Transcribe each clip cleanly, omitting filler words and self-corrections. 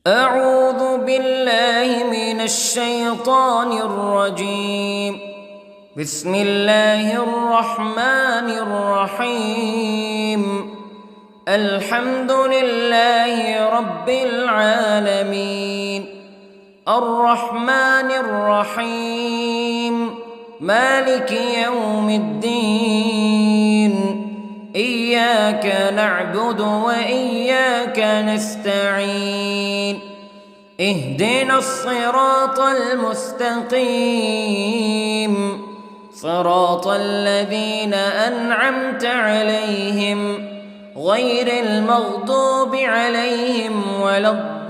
أعوذ بالله من الشيطان الرجيم. بسم الله الرحمن الرحيم. الحمد لله رب العالمين، الرحمن الرحيم، مالك يوم الدين. إياك نعبد وإياك نستعين. اهدنا الصراط المستقيم، صراط الذين أنعمت عليهم غير المغضوب عليهم ولا الضالين.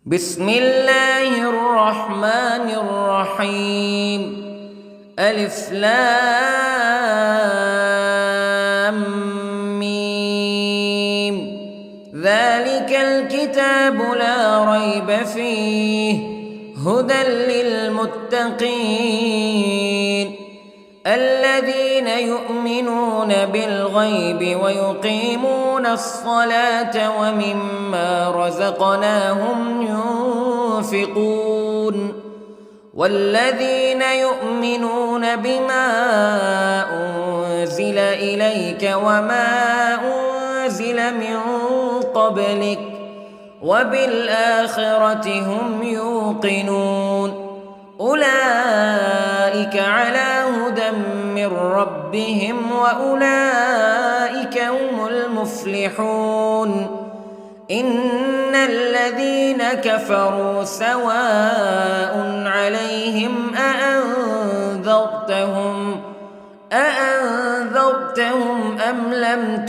بسم الله الرحمن الرحيم. ألف لام ميم. ذلك الكتاب لا ريب فيه هدى للمتقين الذين يؤمنون بالغيب ويقيمون الصلاة ومما رزقناهم ينفقون والذين يؤمنون بما أنزل إليك وما أنزل من قبلك وبالآخرة هم يوقنون. أولئك على هدى من ربهم وأولئك هم المفلحون. إن الذين كفروا سواء عليهم أأنذرتهم أم لم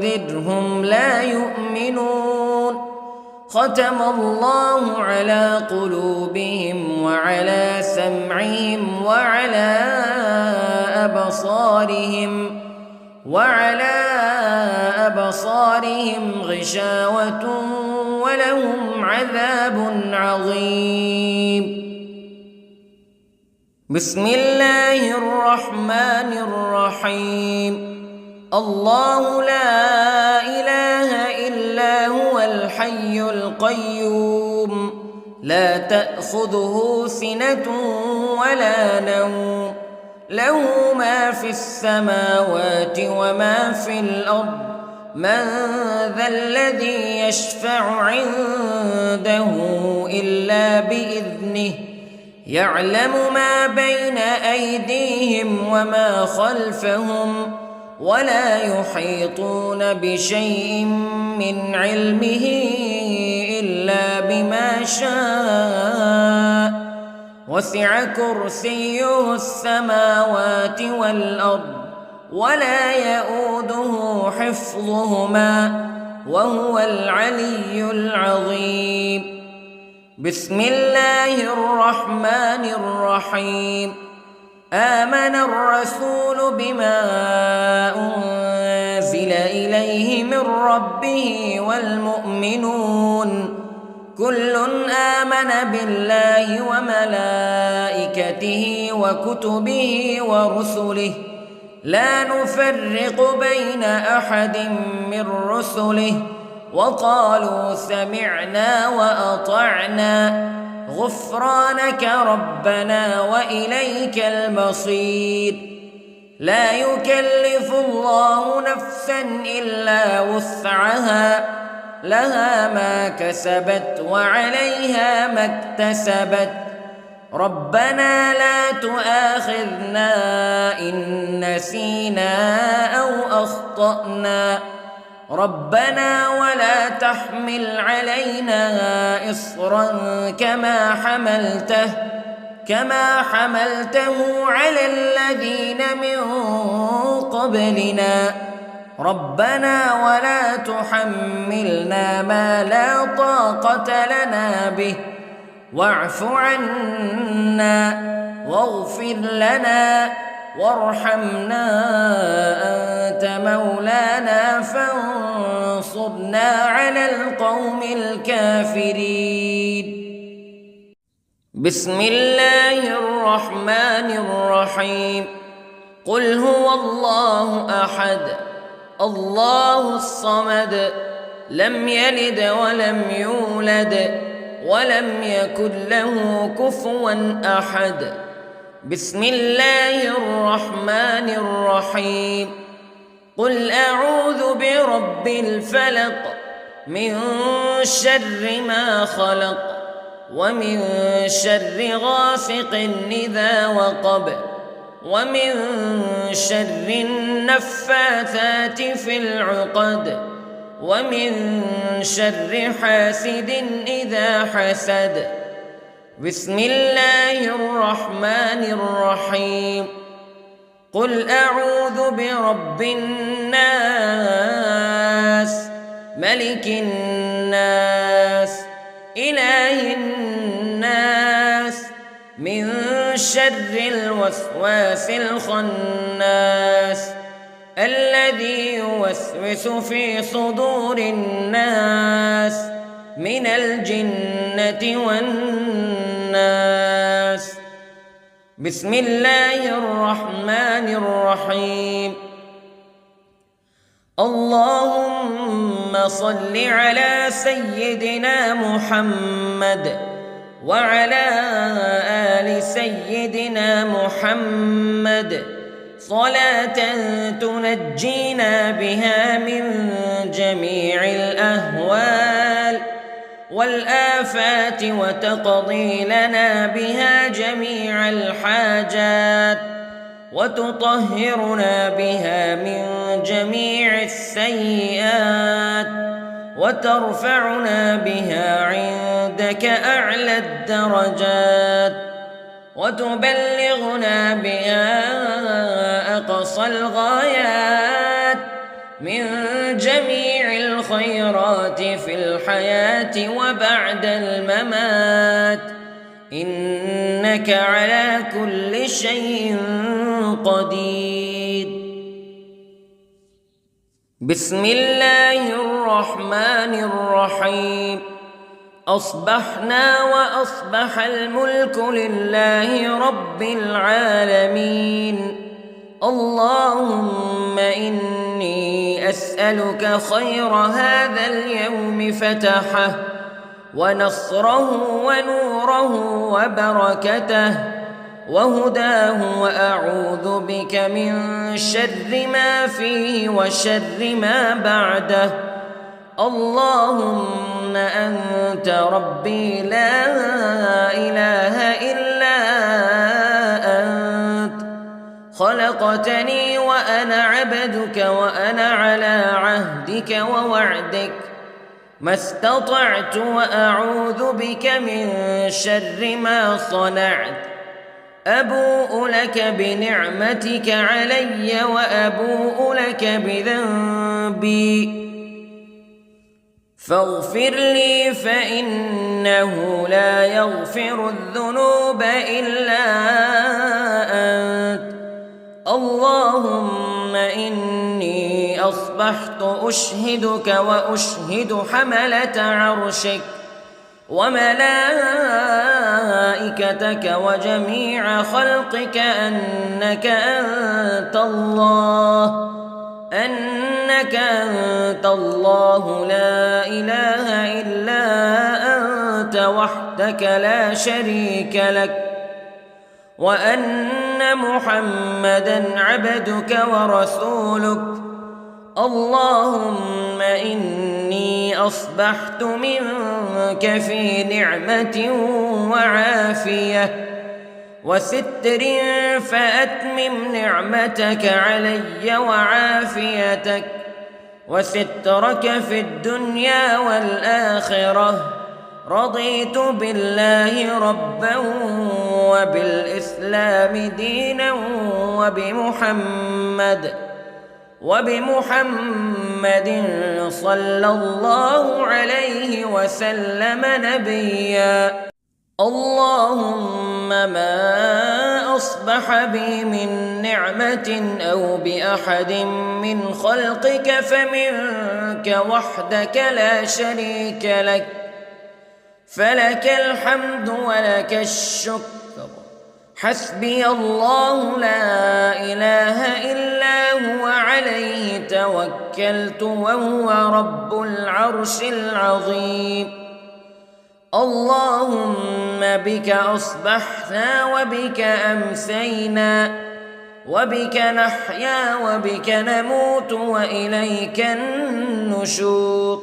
تنذرهم لا يؤمنون. ختم الله على قلوبهم وعلى سمعهم وعلى أبصارهم غشاوة ولهم عذاب عظيم. بسم الله الرحمن الرحيم. الله لا إله إلا هو الحي القيوم لا تأخذه سنة ولا نوم له ما في السماوات وما في الأرض. من ذا الذي يشفع عنده إلا بإذنه يعلم ما بين أيديهم وما خلفهم ولا يحيطون بشيء من علمه إلا بما شاء. وسع كرسيه السماوات والأرض ولا يؤوده حفظهما وهو العلي العظيم. بسم الله الرحمن الرحيم. آمن الرسول بما أنزل إليه من ربه والمؤمنون كل آمن بالله وملائكته وكتبه ورسله لا نفرق بين أحد من رسله وقالوا سمعنا وأطعنا غفرانك ربنا وإليك المصير. لا يكلف الله نفسا إلا وسعها لها ما كسبت وعليها ما اكتسبت. ربنا لا تؤاخذنا إن نسينا أو أخطأنا ربنا ولا تحمل علينا إصرا كما حملته على الذين من قبلنا ربنا ولا تحملنا ما لا طاقة لنا به واعف عنا واغفر لنا وارحمنا أنت مولانا فانصرنا على القوم الكافرين. بسم الله الرحمن الرحيم. قل هو الله أحد الله الصمد لم يلد ولم يولد ولم يكن له كفوا أحد. بسم الله الرحمن الرحيم. قل أعوذ برب الفلق من شر ما خلق ومن شر غاسق إذا وقب ومن شر النفاثات في العقد ومن شر حاسد إذا حسد. بسم الله الرحمن الرحيم. قل أعوذ برب الناس ملك الناس إله الناس من شر الوسواس الخناس الذي يوسوس في صدور الناس من الجنة والناس. بسم الله الرحمن الرحيم. اللهم صل على سيدنا محمد وعلى آل سيدنا محمد صلاة تنجينا بها من جميع الأهوال والآفات وتقضي لنا بها جميع الحاجات وتطهرنا بها من جميع السيئات وترفعنا بها عندك أعلى الدرجات وتبلغنا بها أقصى الغايات من جميع الخيرات في الحياة وبعد الممات إنك على كل شيء قدير. بسم الله الرحمن الرحيم. أصبحنا وأصبح الملك لله رب العالمين. اللهم إني أسألك خير هذا اليوم فتحه ونصره ونوره وبركته وهداه وأعوذ بك من شر ما فيه وشر ما بعده. اللهم أنت ربي لا إله إلا أنت خلقتني وأنا عبدك وأنا على عهدك ووعدك ما استطعت وأعوذ بك من شر ما صنعت. أبوء لك بنعمتك علي وأبوء لك بذنبي فاغفر لي فإنه لا يغفر الذنوب إلا أنت. اللهم إني أصبحت أشهدك وأشهد حملة عرشك وملائكتك وجميع خلقك أنك أنت الله لا إله إلا أنت وحدك لا شريك لك وأن محمدًا عبدك ورسولك. اللهم إني أصبحت منك في نعمة وعافية وستر فأتمم نعمتك علي وعافيتك وسترك في الدنيا والآخرة. رضيت بالله ربا وبالإسلام دينا وبمحمد صلى الله عليه وسلم نبيا. اللهم ما أصبح بي من نعمة أو بأحد من خلقك فمنك وحدك لا شريك لك فلك الحمد ولك الشكر حسبي الله لا إله إلا هو عليه توكلت وهو رب العرش العظيم. اللهم بك أصبحنا وبك أمسينا وبك نحيا وبك نموت وإليك النشور.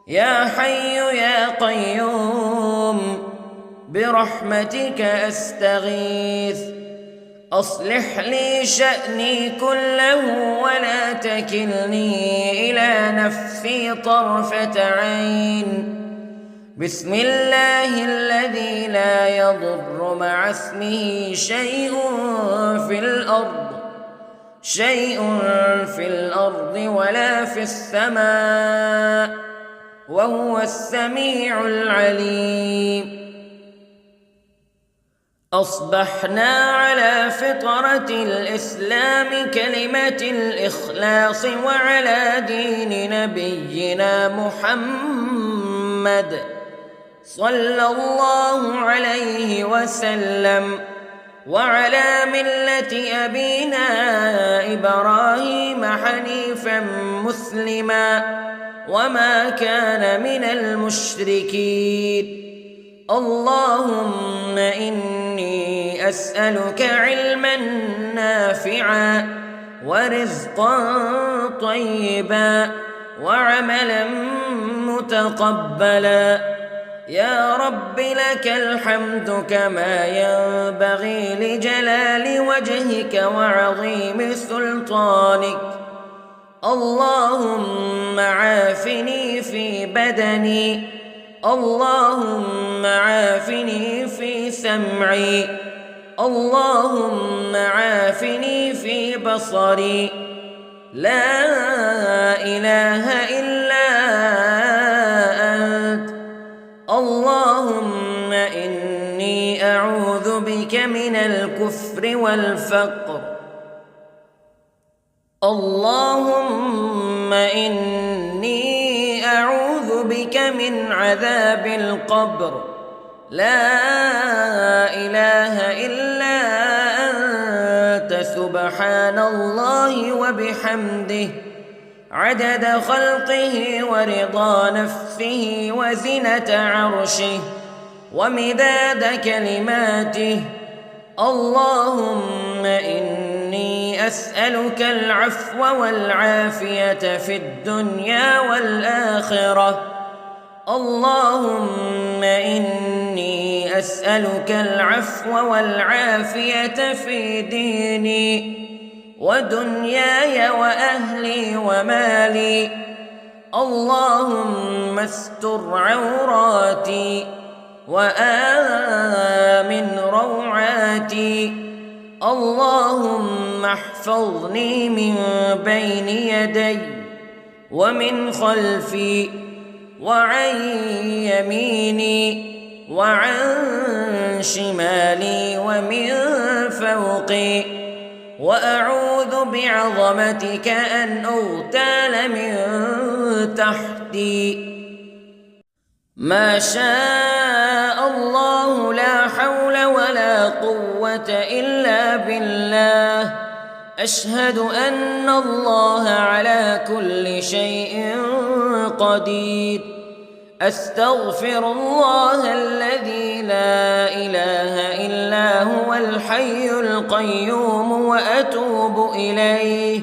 يا حي يا قيوم برحمتك أستغيث، أصلح لي شأني كله ولا تكلني إلى نفسي طرفة عين. بسم الله الذي لا يضر مع اسمه شيء في الأرض ولا في السماء وهو السميع العليم. أصبحنا على فطرة الإسلام كلمة الإخلاص وعلى دين نبينا محمد صلى الله عليه وسلم وعلى ملة أبينا إبراهيم حنيفا مسلما وما كان من المشركين. اللهم إني أسألك علما نافعا ورزقا طيبا وعملا متقبلا. يا رب لك الحمد كما ينبغي لجلال وجهك وعظيم سلطانك. اللهم عافني في بدني، اللهم عافني في سمعي، اللهم عافني في بصري. لا إله إلا أنت. اللهم إني أعوذ بك من الكفر والفقر. اللهم إني أعوذ بك من عذاب القبر. لا إله إلا أنت سبحان الله وبحمده عدد خلقه ورضا نفسه وزنة عرشه ومداد كلماته. اللهم إني أسألك العفو والعافية في الدنيا والآخرة. اللهم إني أسألك العفو والعافية في ديني ودنياي وأهلي ومالي. اللهم استر عوراتي وآمن روعاتي. اللهم احفظني من بين يدي ومن خلفي وعن يميني وعن شمالي ومن فوقي، وأعوذ بعظمتك أن أغتال من تحتي. ما شاء الله لا حول ولا قوة إلا بالله. أشهد أن الله على كل شيء قدير. أستغفر الله الذي لا إله إلا هو الحي القيوم وأتوب إليه.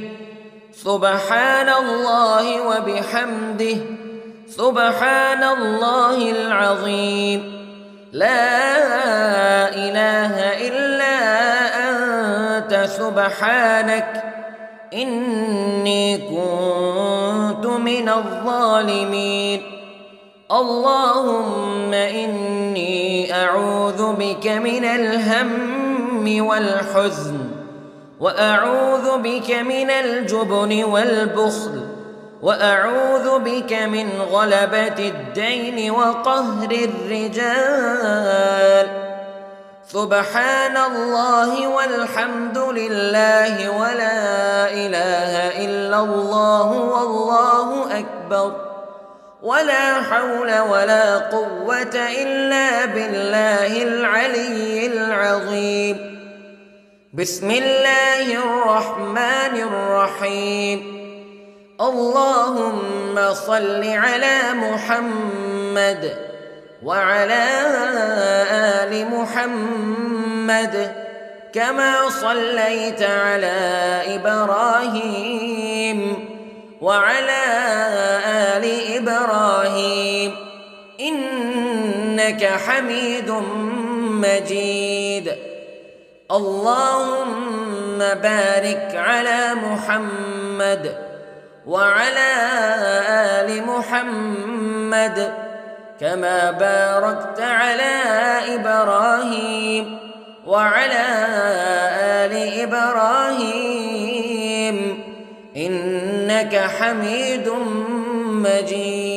سبحان الله وبحمده سبحان الله العظيم. لا إله إلا أنت سبحانك إني كنت من الظالمين. اللهم إني أعوذ بك من الهم والحزن، وأعوذ بك من الجبن والبخل، وأعوذ بك من غلبة الدين وقهر الرجال. سبحان الله والحمد لله ولا إله إلا الله والله أكبر. ولا حول ولا قوة إلا بالله العلي العظيم. بسم الله الرحمن الرحيم. اللهم صل على محمد وعلى آل محمد كما صليت على إبراهيم وعلى آل إبراهيم إنك حميد مجيد. اللهم بارك على محمد وعلى آل محمد كما باركت على إبراهيم وعلى آل إبراهيم إنك حميد مجيد.